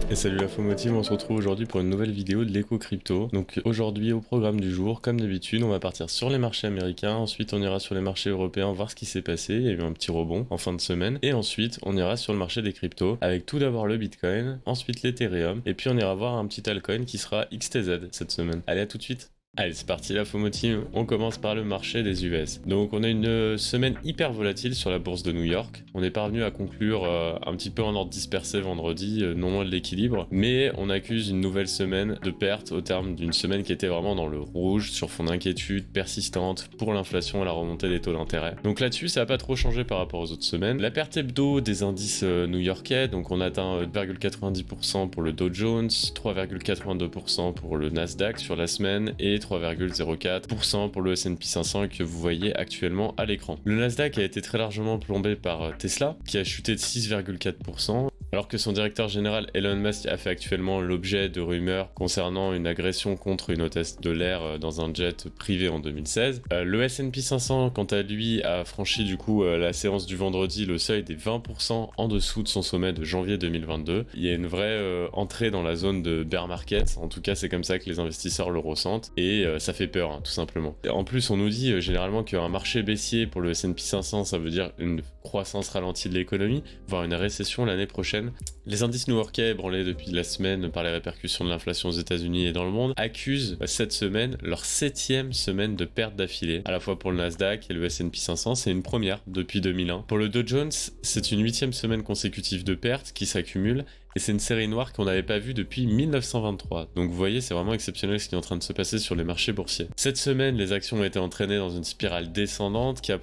Et salut la FOMO Team, on se retrouve aujourd'hui pour une nouvelle vidéo de l'éco crypto. Donc aujourd'hui au programme du jour, comme d'habitude, on va partir sur les marchés américains, ensuite on ira sur les marchés européens voir ce qui s'est passé, il y a eu un petit rebond en fin de semaine, et ensuite on ira sur le marché des cryptos avec tout d'abord le Bitcoin, ensuite l'Ethereum, et puis on ira voir un petit altcoin qui sera XTZ cette semaine. Allez, à tout de suite. Allez, c'est parti la FOMO Team, on commence par le marché des US. Donc on a une semaine hyper volatile sur la bourse de New York. On est parvenu à conclure un petit peu en ordre dispersé vendredi, non loin de l'équilibre, mais on accuse une nouvelle semaine de perte au terme d'une semaine qui était vraiment dans le rouge sur fond d'inquiétude persistante pour l'inflation et la remontée des taux d'intérêt. Donc là-dessus, ça n'a pas trop changé par rapport aux autres semaines. La perte hebdo des indices new-yorkais, donc on atteint 2,90% pour le Dow Jones, 3,82% pour le Nasdaq sur la semaine et 3,04% pour le S&P 500 que vous voyez actuellement à l'écran. Le Nasdaq a été très largement plombé par Tesla, qui a chuté de 6,4%, alors que son directeur général Elon Musk a fait actuellement l'objet de rumeurs concernant une agression contre une hôtesse de l'air dans un jet privé en 2016. Le S&P 500, quant à lui, a franchi du coup la séance du vendredi le seuil des 20% en dessous de son sommet de janvier 2022. Il y a une vraie entrée dans la zone de bear market, en tout cas c'est comme ça que les investisseurs le ressentent, et ça fait peur, hein, tout simplement. Et en plus, on nous dit généralement qu'un marché baissier pour le S&P 500, ça veut dire une croissance ralentie de l'économie, voire une récession l'année prochaine. Les indices new-yorkais, ébranlés depuis la semaine par les répercussions de l'inflation aux États-Unis et dans le monde, accusent cette semaine leur 7e semaine de perte d'affilée, à la fois pour le Nasdaq et le S&P 500, c'est une première depuis 2001. Pour le Dow Jones, c'est une 8e semaine consécutive de pertes qui s'accumule, et c'est une série noire qu'on n'avait pas vue depuis 1923. Donc vous voyez, c'est vraiment exceptionnel ce qui est en train de se passer sur les marchés boursiers. Cette semaine, les actions ont été entraînées dans une spirale descendante qui a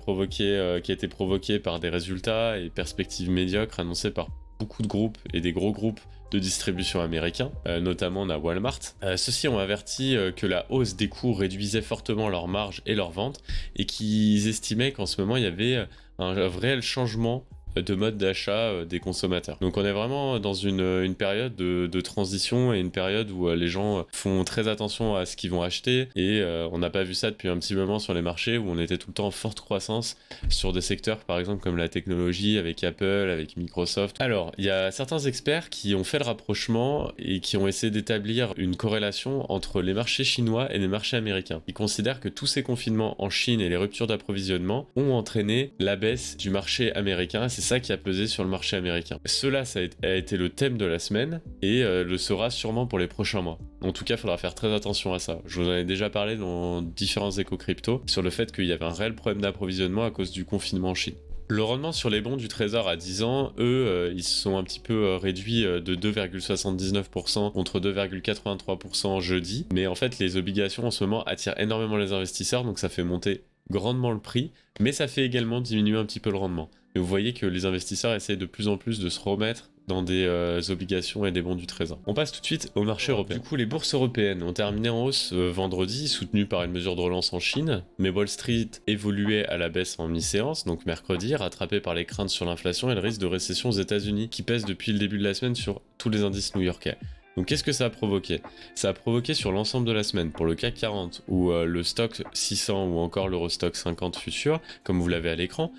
été provoquée par des résultats et perspectives médiocres annoncés par beaucoup de groupes et des gros groupes de distribution américains, notamment on a Walmart. Ceux-ci ont averti que la hausse des coûts réduisait fortement leurs marges et leurs ventes, et qu'ils estimaient qu'en ce moment il y avait un réel changement de mode d'achat des consommateurs. Donc on est vraiment dans une période de transition et une période où les gens font très attention à ce qu'ils vont acheter, et on n'a pas vu ça depuis un petit moment sur les marchés où on était tout le temps en forte croissance sur des secteurs par exemple comme la technologie avec Apple, avec Microsoft. Alors il y a certains experts qui ont fait le rapprochement et qui ont essayé d'établir une corrélation entre les marchés chinois et les marchés américains. Ils considèrent que tous ces confinements en Chine et les ruptures d'approvisionnement ont entraîné la baisse du marché américain. C'est ça qui a pesé sur le marché américain. Cela, ça a été le thème de la semaine et le sera sûrement pour les prochains mois. En tout cas, il faudra faire très attention à ça. Je vous en ai déjà parlé dans différents éco-cryptos sur le fait qu'il y avait un réel problème d'approvisionnement à cause du confinement en Chine. Le rendement sur les bons du Trésor à 10 ans, eux, ils se sont un petit peu réduits de 2,79% contre 2,83% jeudi. Mais en fait, les obligations en ce moment attirent énormément les investisseurs, donc ça fait monter grandement le prix, mais ça fait également diminuer un petit peu le rendement. Et vous voyez que les investisseurs essayent de plus en plus de se remettre dans des obligations et des bons du Trésor. On passe tout de suite au marché européen. Du coup, les bourses européennes ont terminé en hausse vendredi, soutenues par une mesure de relance en Chine, mais Wall Street évoluait à la baisse en mi-séance, donc mercredi, rattrapé par les craintes sur l'inflation et le risque de récession aux États-Unis, qui pèse depuis le début de la semaine sur tous les indices new-yorkais. Donc qu'est-ce que ça a provoqué? Ça a provoqué sur l'ensemble de la semaine, pour le CAC 40 ou le Stock 600 ou encore l'Eurostock 50 futur, comme vous l'avez à l'écran,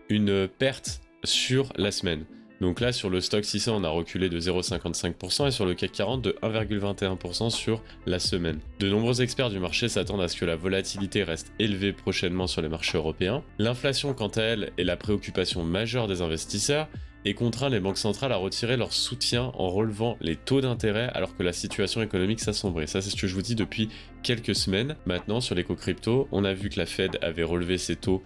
une perte sur la semaine. Donc là, sur le Stock 600, on a reculé de 0,55% et sur le CAC 40 de 1,21% sur la semaine. De nombreux experts du marché s'attendent à ce que la volatilité reste élevée prochainement sur les marchés européens. L'inflation, quant à elle, est la préoccupation majeure des investisseurs et contraint les banques centrales à retirer leur soutien en relevant les taux d'intérêt alors que la situation économique s'assombrit. Ça, c'est ce que je vous dis depuis quelques semaines. Maintenant, sur l'éco-crypto, on a vu que la Fed avait relevé ses taux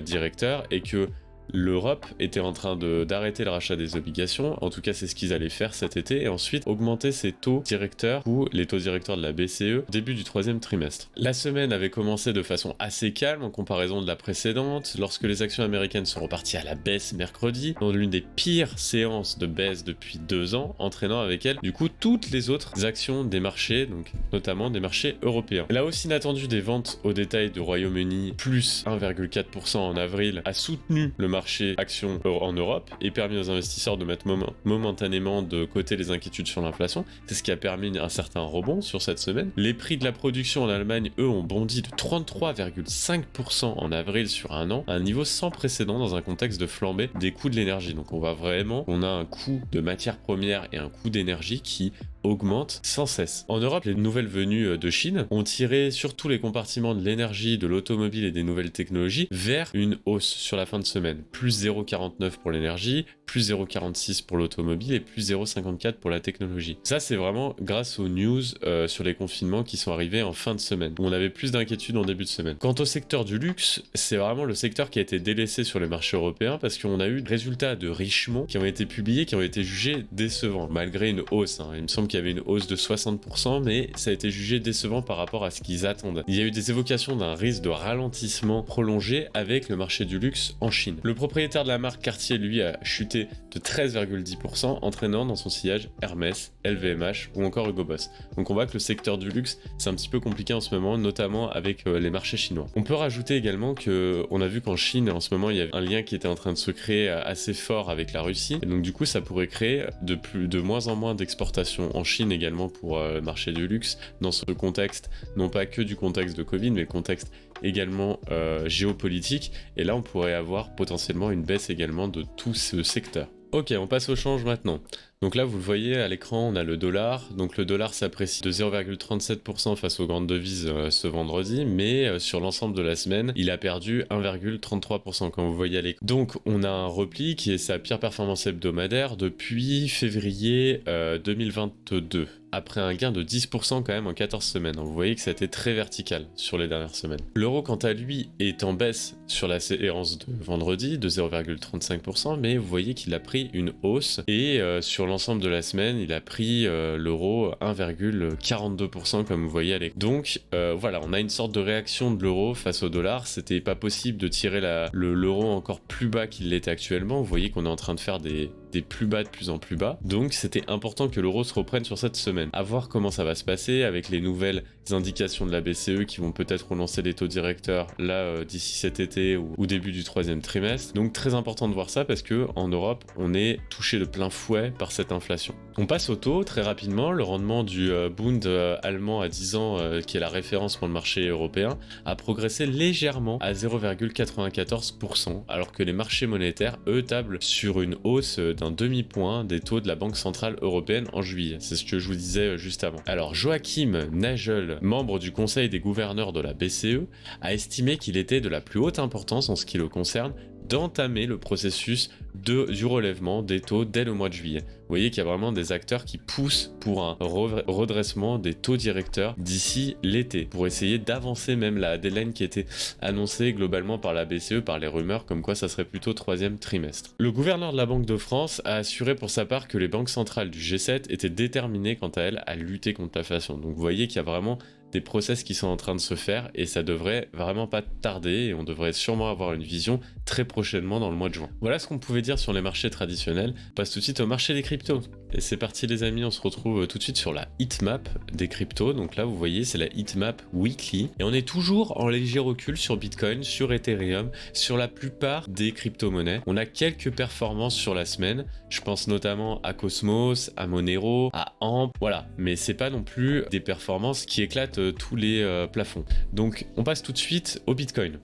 directeurs et que l'Europe était en train d'arrêter le rachat des obligations, en tout cas c'est ce qu'ils allaient faire cet été, et ensuite augmenter ses taux directeurs, ou les taux directeurs de la BCE, au début du 3e trimestre. La semaine avait commencé de façon assez calme en comparaison de la précédente, lorsque les actions américaines sont reparties à la baisse mercredi, dans l'une des pires séances de baisse depuis 2 ans, entraînant avec elle du coup toutes les autres actions des marchés, donc notamment des marchés européens. La hausse inattendue des ventes au détail du Royaume-Uni, plus 1,4% en avril, a soutenu le marché marché actions en Europe et permis aux investisseurs de mettre momentanément de côté les inquiétudes sur l'inflation. C'est ce qui a permis un certain rebond sur cette semaine. Les prix de la production en Allemagne, eux, ont bondi de 33,5% en avril sur un an, un niveau sans précédent dans un contexte de flambée des coûts de l'énergie. Donc on a un coût de matières premières et un coût d'énergie qui augmente sans cesse. En Europe, les nouvelles venues de Chine ont tiré surtout les compartiments de l'énergie, de l'automobile et des nouvelles technologies vers une hausse sur la fin de semaine. Plus 0,49 pour l'énergie, plus 0,46 pour l'automobile et plus 0,54 pour la technologie. Ça, c'est vraiment grâce aux news sur les confinements qui sont arrivés en fin de semaine, où on avait plus d'inquiétude en début de semaine. Quant au secteur du luxe, c'est vraiment le secteur qui a été délaissé sur les marchés européens parce qu'on a eu des résultats de Richemont qui ont été publiés, qui ont été jugés décevants, malgré une hausse. Il me semble qu'il y avait une hausse de 60%, mais ça a été jugé décevant par rapport à ce qu'ils attendaient. Il y a eu des évocations d'un risque de ralentissement prolongé avec le marché du luxe en Chine. Le propriétaire de la marque Cartier, lui, a chuté de 13,10%, entraînant dans son sillage Hermès, LVMH ou encore Hugo Boss. Donc on voit que le secteur du luxe, c'est un petit peu compliqué en ce moment, notamment avec les marchés chinois. On peut rajouter également qu'on a vu qu'en Chine, en ce moment, il y avait un lien qui était en train de se créer assez fort avec la Russie. Et donc du coup, ça pourrait créer de moins en moins d'exportations en Chine également pour le marché du luxe, dans ce contexte, non pas que du contexte de Covid, mais le contexte également géopolitique. Et là, on pourrait avoir potentiellement une baisse également de tout ce secteur. Ok, on passe au change maintenant. Donc là, vous le voyez à l'écran, on a le dollar. Donc le dollar s'apprécie de 0,37% face aux grandes devises ce vendredi, mais sur l'ensemble de la semaine, il a perdu 1,33% comme vous voyez à l'écran. Donc on a un repli qui est sa pire performance hebdomadaire depuis février 2022. Après un gain de 10% quand même en 14 semaines. Donc vous voyez que ça a été très vertical sur les dernières semaines. L'euro, quant à lui, est en baisse sur la séance de vendredi de 0,35%, mais vous voyez qu'il a pris une hausse et sur l'ensemble de la semaine, il a pris l'euro 1,42% comme vous voyez à l'écran. Donc voilà, on a une sorte de réaction de l'euro face au dollar. C'était pas possible de tirer l'euro encore plus bas qu'il l'était actuellement. Vous voyez qu'on est en train de faire des plus bas de plus en plus bas. Donc c'était important que l'euro se reprenne sur cette semaine. À voir comment ça va se passer avec les nouvelles indications de la BCE qui vont peut-être relancer les taux directeurs là d'ici cet été ou début du troisième trimestre. Donc très important de voir ça parce que en Europe, on est touché de plein fouet par cette inflation. On passe au taux très rapidement. Le rendement du Bund allemand à 10 ans, qui est la référence pour le marché européen, a progressé légèrement à 0,94%, alors que les marchés monétaires, eux, tablent sur une hausse d'un demi-point des taux de la Banque Centrale Européenne en juillet. C'est ce que je vous disais juste avant. Alors Joachim Nagel, membre du conseil des gouverneurs de la BCE, a estimé qu'il était de la plus haute importance en ce qui le concerne d'entamer le processus du relèvement des taux dès le mois de juillet. Vous voyez qu'il y a vraiment des acteurs qui poussent pour un redressement des taux directeurs d'ici l'été, pour essayer d'avancer même la deadline qui était annoncée globalement par la BCE, par les rumeurs comme quoi ça serait plutôt troisième trimestre. Le gouverneur de la Banque de France a assuré pour sa part que les banques centrales du G7 étaient déterminées quant à elles à lutter contre l'inflation. Donc vous voyez qu'il y a vraiment des process qui sont en train de se faire et ça devrait vraiment pas tarder et on devrait sûrement avoir une vision très prochainement dans le mois de juin. Voilà ce qu'on pouvait dire sur les marchés traditionnels. On passe tout de suite au marché des cryptos. Et c'est parti les amis, on se retrouve tout de suite sur la heatmap des cryptos. Donc là vous voyez c'est la heatmap weekly et on est toujours en léger recul sur Bitcoin, sur Ethereum, sur la plupart des crypto-monnaies. On a quelques performances sur la semaine, je pense notamment à Cosmos, à Monero, à Amp, voilà. Mais c'est pas non plus des performances qui éclatent tous les plafonds. Donc on passe tout de suite au Bitcoin.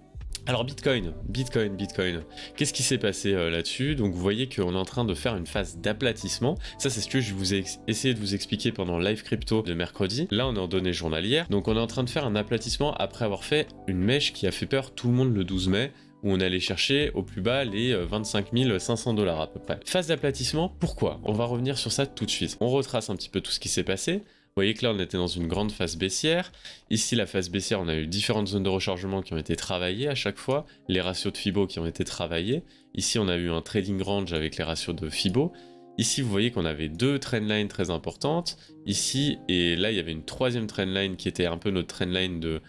Alors Bitcoin. Qu'est-ce qui s'est passé là-dessus? Donc vous voyez qu'on est en train de faire une phase d'aplatissement. Ça c'est ce que je vous ai essayé de vous expliquer pendant le live crypto de mercredi. Là on est en données journalières. Donc on est en train de faire un aplatissement après avoir fait une mèche qui a fait peur tout le monde le 12 mai. Où on allait chercher au plus bas les 25 500 $ à peu près. Phase d'aplatissement, pourquoi? On va revenir sur ça tout de suite. On retrace un petit peu tout ce qui s'est passé. Vous voyez que là, on était dans une grande phase baissière. Ici, la phase baissière, on a eu différentes zones de rechargement qui ont été travaillées à chaque fois, les ratios de Fibo qui ont été travaillés. Ici, on a eu un trading range avec les ratios de Fibo. Ici, vous voyez qu'on avait deux trendlines très importantes. Ici, et là, il y avait une troisième trendline qui était un peu notre trendline de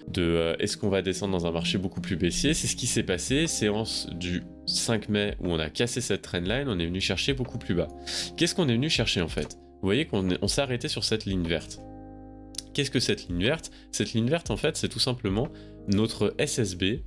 est-ce qu'on va descendre dans un marché beaucoup plus baissier? C'est ce qui s'est passé, séance du 5 mai où on a cassé cette trendline, on est venu chercher beaucoup plus bas. Qu'est-ce qu'on est venu chercher en fait? Vous voyez qu'on s'est arrêté sur cette ligne verte. Qu'est-ce que cette ligne verte? Cette ligne verte, en fait, c'est tout simplement notre SSB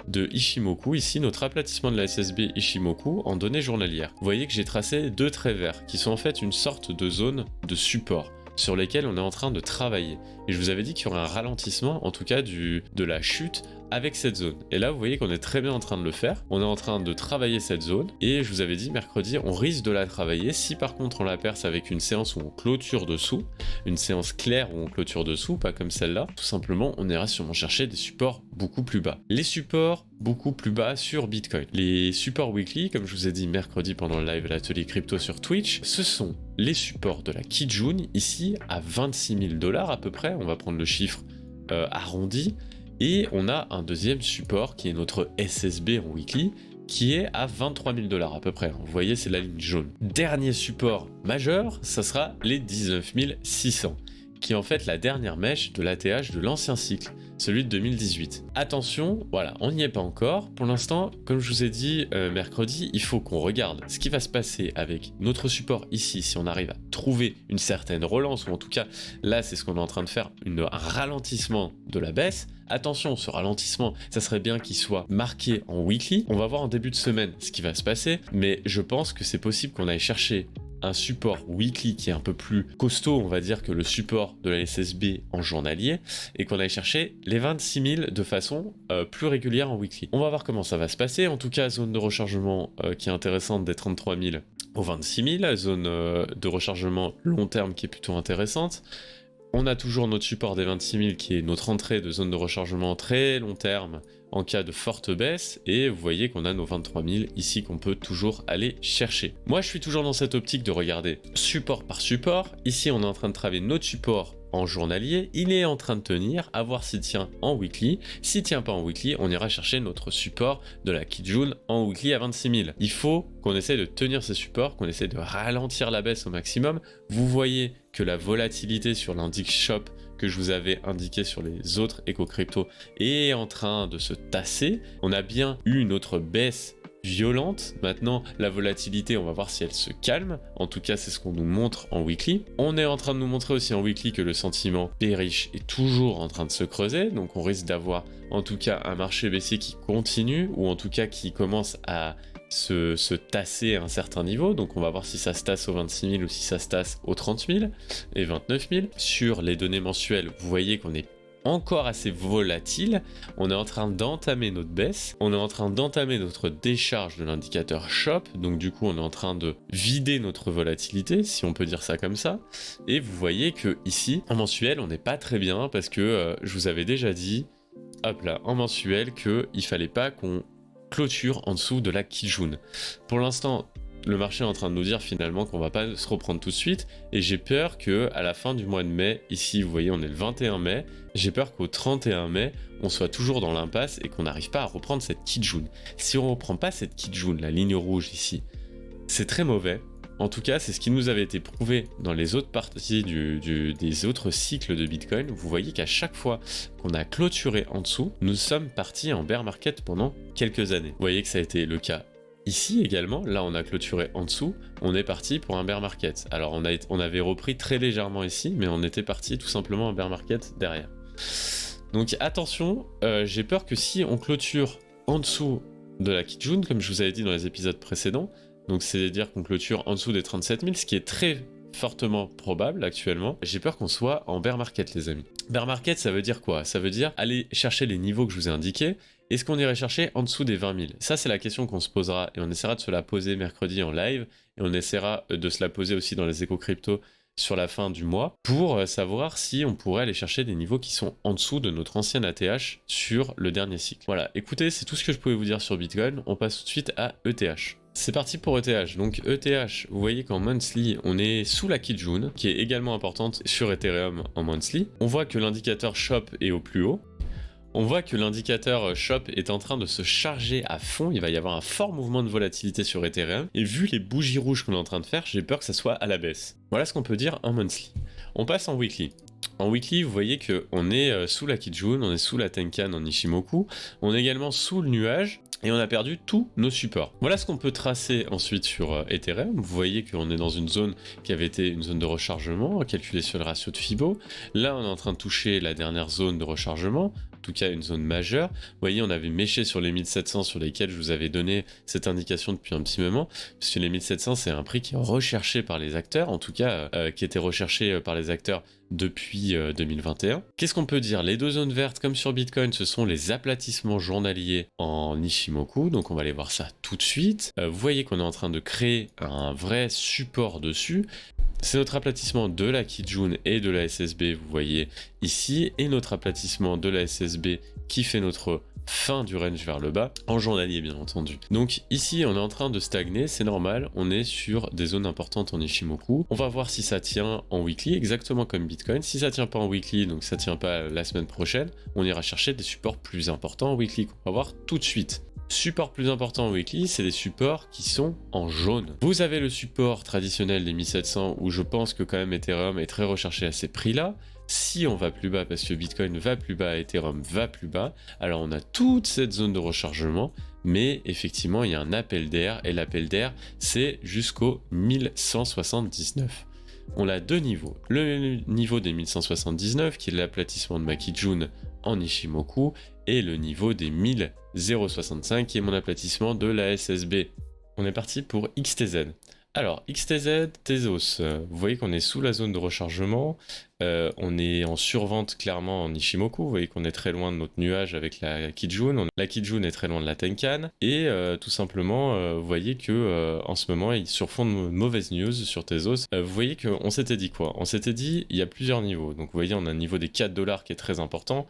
de Ichimoku, ici notre aplatissement de la SSB Ichimoku en données journalières. Vous voyez que j'ai tracé 2 traits verts qui sont en fait une sorte de zone de support sur lesquels on est en train de travailler. Et je vous avais dit qu'il y aurait un ralentissement, en tout cas de la chute avec cette zone. Et là, vous voyez qu'on est très bien en train de le faire. On est en train de travailler cette zone. Et je vous avais dit, mercredi, on risque de la travailler. Si par contre on la perce avec une séance où on clôture dessous, une séance claire où on clôture dessous, pas comme celle-là, tout simplement, on ira sûrement chercher des supports beaucoup plus bas. Les supports beaucoup plus bas sur Bitcoin. Les supports weekly, comme je vous ai dit mercredi pendant le live à l'atelier crypto sur Twitch, ce sont les supports de la Kijun, ici à 26 000 $ à peu près. On va prendre le chiffre arrondi. Et on a un deuxième support qui est notre SSB en weekly, qui est à 23 000 $ à peu près. Vous voyez, c'est la ligne jaune. Dernier support majeur, ça sera les 19 600, qui est en fait la dernière mèche de l'ATH de l'ancien cycle, celui de 2018. Attention, voilà, on n'y est pas encore. Pour l'instant, comme je vous ai dit mercredi, il faut qu'on regarde ce qui va se passer avec notre support ici, si on arrive à trouver une certaine relance, ou en tout cas, là, c'est ce qu'on est en train de faire, un ralentissement de la baisse. Attention, ce ralentissement, ça serait bien qu'il soit marqué en weekly. On va voir en début de semaine ce qui va se passer, mais je pense que c'est possible qu'on aille chercher un support weekly qui est un peu plus costaud, on va dire, que le support de la SSB en journalier, et qu'on aille chercher les 26 000 de façon plus régulière en weekly. On va voir comment ça va se passer. En tout cas, zone de rechargement qui est intéressante des 33 000 aux 26 000, zone de rechargement long terme qui est plutôt intéressante. On a toujours notre support des 26 000 qui est notre entrée de zone de rechargement très long terme en cas de forte baisse, et vous voyez qu'on a nos 23 000 ici qu'on peut toujours aller chercher. Moi je suis toujours dans cette optique de regarder support par support. Ici on est en train de travailler notre support en journalier, il est en train de tenir, à voir s'il tient en weekly. S'il tient pas en weekly, on ira chercher notre support de la Kijun en weekly à 26 000. Il faut qu'on essaie de tenir ces supports, qu'on essaie de ralentir la baisse au maximum. Vous voyez que la volatilité sur l'indice shop que je vous avais indiqué sur les autres éco-crypto est en train de se tasser. On a bien eu une autre baisse violente. Maintenant, la volatilité, on va voir si elle se calme. En tout cas, c'est ce qu'on nous montre en weekly. On est en train de nous montrer aussi en weekly que le sentiment bearish est toujours en train de se creuser. Donc, on risque d'avoir en tout cas un marché baissier qui continue, ou en tout cas qui commence à se tasser à un certain niveau. Donc, on va voir si ça se tasse aux 26 000 ou si ça se tasse aux 30 000 et 29 000. Sur les données mensuelles, vous voyez qu'on est encore assez volatile. On est en train d'entamer notre baisse, on est en train d'entamer notre décharge de l'indicateur shop, donc du coup on est en train de vider notre volatilité, si on peut dire ça comme ça. Et vous voyez que ici en mensuel on n'est pas très bien, parce que je vous avais déjà dit, hop là, en mensuel, que il fallait pas qu'on clôture en dessous de la Kijun. Pour l'instant, le marché est en train de nous dire finalement qu'on va pas se reprendre tout de suite, et j'ai peur que à la fin du mois de mai, ici vous voyez on est le 21 mai, j'ai peur qu'au 31 mai on soit toujours dans l'impasse et qu'on n'arrive pas à reprendre cette Kijun. Si on reprend pas cette Kijun, la ligne rouge ici, c'est très mauvais. En tout cas, c'est ce qui nous avait été prouvé dans les autres parties des autres cycles de Bitcoin. Vous voyez qu'à chaque fois qu'on a clôturé en dessous, nous sommes partis en bear market pendant quelques années. Vous voyez que ça a été le cas ici également. Là on a clôturé en dessous, on est parti pour un bear market. Alors on avait repris très légèrement ici, mais on était parti tout simplement en bear market derrière. Donc attention, j'ai peur que si on clôture en dessous de la Kijun, comme je vous avais dit dans les épisodes précédents, donc c'est-à-dire qu'on clôture en dessous des 37 000, ce qui est très fortement probable actuellement, j'ai peur qu'on soit en bear market, les amis. Bear market, ça veut dire quoi? Ça veut dire aller chercher les niveaux que je vous ai indiqués. Est-ce qu'on irait chercher en dessous des 20 000? Ça, c'est la question qu'on se posera, et on essaiera de se la poser mercredi en live, et on essaiera de se la poser aussi dans les éco-crypto sur la fin du mois, pour savoir si on pourrait aller chercher des niveaux qui sont en dessous de notre ancienne ATH sur le dernier cycle. Voilà, écoutez, c'est tout ce que je pouvais vous dire sur Bitcoin. On passe tout de suite à ETH. C'est parti pour ETH. Donc ETH, vous voyez qu'en monthly, on est sous la Kijun, qui est également importante sur Ethereum en monthly. On voit que l'indicateur shop est au plus haut. On voit que l'indicateur shop est en train de se charger à fond. Il va y avoir un fort mouvement de volatilité sur Ethereum. Et vu les bougies rouges qu'on est en train de faire, j'ai peur que ça soit à la baisse. Voilà ce qu'on peut dire en monthly. On passe en weekly. En weekly, vous voyez qu'on est sous la Kijun, on est sous la Tenkan en Ichimoku. On est également sous le nuage. Et on a perdu tous nos supports. Voilà ce qu'on peut tracer ensuite sur Ethereum. Vous voyez qu'on est dans une zone qui avait été une zone de rechargement, calculée sur le ratio de Fibo. Là, on est en train de toucher la dernière zone de rechargement. tout cas une zone majeure. Vous voyez, on avait méché sur les 1700 sur lesquels je vous avais donné cette indication depuis un petit moment, puisque les 1700 c'est un prix qui est recherché par les acteurs, en tout cas qui était recherché par les acteurs depuis 2021. Qu'est-ce qu'on peut dire? Les deux zones vertes, comme sur Bitcoin, ce sont les aplatissements journaliers en Ishimoku, donc on va aller voir ça tout de suite. Vous voyez qu'on est en train de créer un vrai support dessus. C'est notre aplatissement de la Kijun et de la SSB, vous voyez ici, et notre aplatissement de la SSB qui fait notre fin du range vers le bas, en journalier bien entendu. Donc ici on est en train de stagner, c'est normal, on est sur des zones importantes en Ishimoku. On va voir si ça tient en weekly, exactement comme Bitcoin. Si ça tient pas en weekly, donc ça tient pas la semaine prochaine, on ira chercher des supports plus importants en weekly, qu'on va voir tout de suite. Support plus important en weekly, c'est des supports qui sont en jaune. Vous avez le support traditionnel des 1700 où je pense que quand même Ethereum est très recherché à ces prix-là. Si on va plus bas parce que Bitcoin va plus bas, Ethereum va plus bas, alors on a toute cette zone de rechargement, mais effectivement il y a un appel d'air et l'appel d'air c'est jusqu'au 1179. On a deux niveaux. Le niveau des 1179 qui est l'aplatissement de ma Kijun en Ishimoku et le niveau des 1065 qui est mon aplatissement de la SSB. On est parti pour XTZ. Alors XTZ, Tezos, vous voyez qu'on est sous la zone de rechargement, on est en survente clairement en Ishimoku, vous voyez qu'on est très loin de notre nuage avec la Kijun, la Kijun est très loin de la Tenkan, et tout simplement, vous voyez que en ce moment, sur fond de mauvaise news sur Tezos, vous voyez qu'on s'était dit quoi? On s'était dit, il y a plusieurs niveaux, donc vous voyez on a un niveau des 4 $ qui est très important,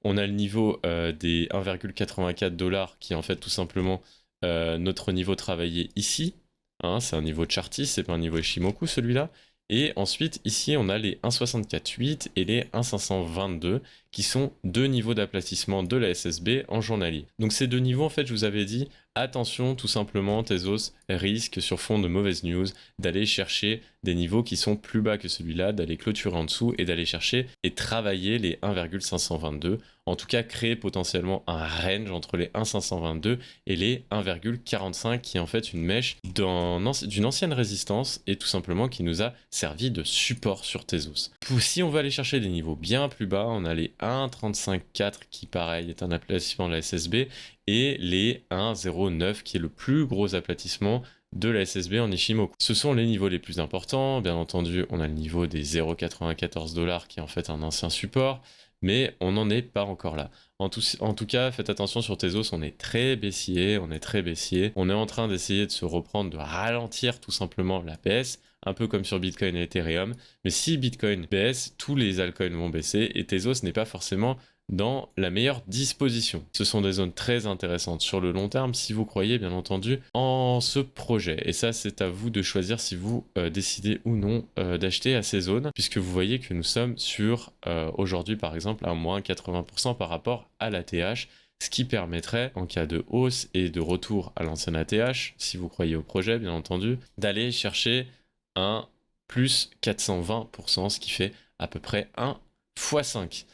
on a le niveau des 1,84 $ qui est en fait tout simplement notre niveau travaillé ici. Hein, c'est un niveau Chartis, c'est pas un niveau Ishimoku celui-là. Et ensuite, ici, on a les 1,64,8 et les 1,522 qui sont deux niveaux d'aplatissement de la SSB en journalier. Donc ces deux niveaux, en fait, je vous avais dit, attention, tout simplement, Tezos risque, sur fond de mauvaises news, d'aller chercher des niveaux qui sont plus bas que celui-là, d'aller clôturer en dessous et d'aller chercher et travailler les 1,522. En tout cas, créer potentiellement un range entre les 1,522 et les 1,45 qui est en fait une mèche d'une ancienne résistance et tout simplement qui nous a servi de support sur Tezos. Si on veut aller chercher des niveaux bien plus bas, on a les 1,35,4 qui pareil est un aplatissement de la SSB et les 1,09 qui est le plus gros aplatissement de la SSB en Ishimoku. Ce sont les niveaux les plus importants, bien entendu on a le niveau des 0,94 $ qui est en fait un ancien support, mais on n'en est pas encore là. En tout cas, faites attention sur Tezos, on est très baissier, on est en train d'essayer de se reprendre, de ralentir tout simplement la baisse, un peu comme sur Bitcoin et Ethereum, mais si Bitcoin baisse, tous les altcoins vont baisser, et Tezos n'est pas forcément dans la meilleure disposition. Ce sont des zones très intéressantes sur le long terme si vous croyez bien entendu en ce projet. Et ça c'est à vous de choisir si vous décidez ou non d'acheter à ces zones, puisque vous voyez que nous sommes sur aujourd'hui par exemple à moins 80% par rapport à l'ATH, ce qui permettrait, en cas de hausse et de retour à l'ancienne ATH, si vous croyez au projet bien entendu, d'aller chercher un plus 420%, ce qui fait à peu près un x5.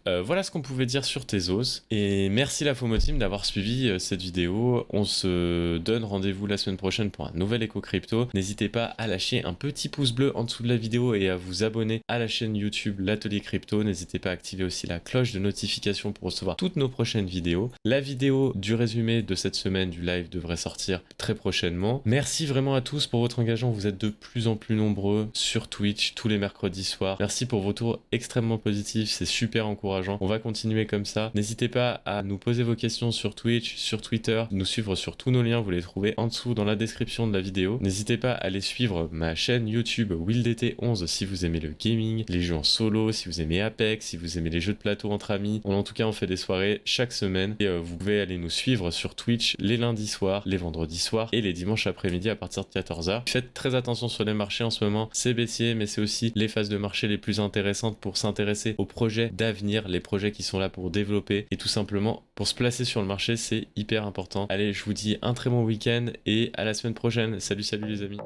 Voilà ce qu'on pouvait dire sur Tezos. Et merci la FOMO Team d'avoir suivi cette vidéo. On se donne rendez-vous la semaine prochaine pour un nouvel Echo Crypto. N'hésitez pas à lâcher un petit pouce bleu en dessous de la vidéo et à vous abonner à la chaîne YouTube L'Atelier Crypto. N'hésitez pas à activer aussi la cloche de notification pour recevoir toutes nos prochaines vidéos. La vidéo du résumé de cette semaine du live devrait sortir très prochainement. Merci vraiment à tous pour votre engagement. Vous êtes de plus en plus nombreux sur Twitch tous les mercredis soirs. Merci pour vos tours extrêmement positifs. C'est super encourageant. On va continuer comme ça. N'hésitez pas à nous poser vos questions sur Twitch, sur Twitter, nous suivre sur tous nos liens, vous les trouvez en dessous dans la description de la vidéo. N'hésitez pas à aller suivre ma chaîne YouTube WillDT11 si vous aimez le gaming, les jeux en solo, si vous aimez Apex, si vous aimez les jeux de plateau entre amis. En tout cas, on fait des soirées chaque semaine et vous pouvez aller nous suivre sur Twitch les lundis soirs, les vendredis soirs et les dimanches après-midi à partir de 14h. Faites très attention sur les marchés en ce moment, c'est baissier, mais c'est aussi les phases de marché les plus intéressantes pour s'intéresser aux projets d'avenir, les projets qui sont là pour développer et tout simplement pour se placer sur le marché, c'est hyper important. Allez, je vous dis un très bon week-end et à la semaine prochaine. Salut les amis.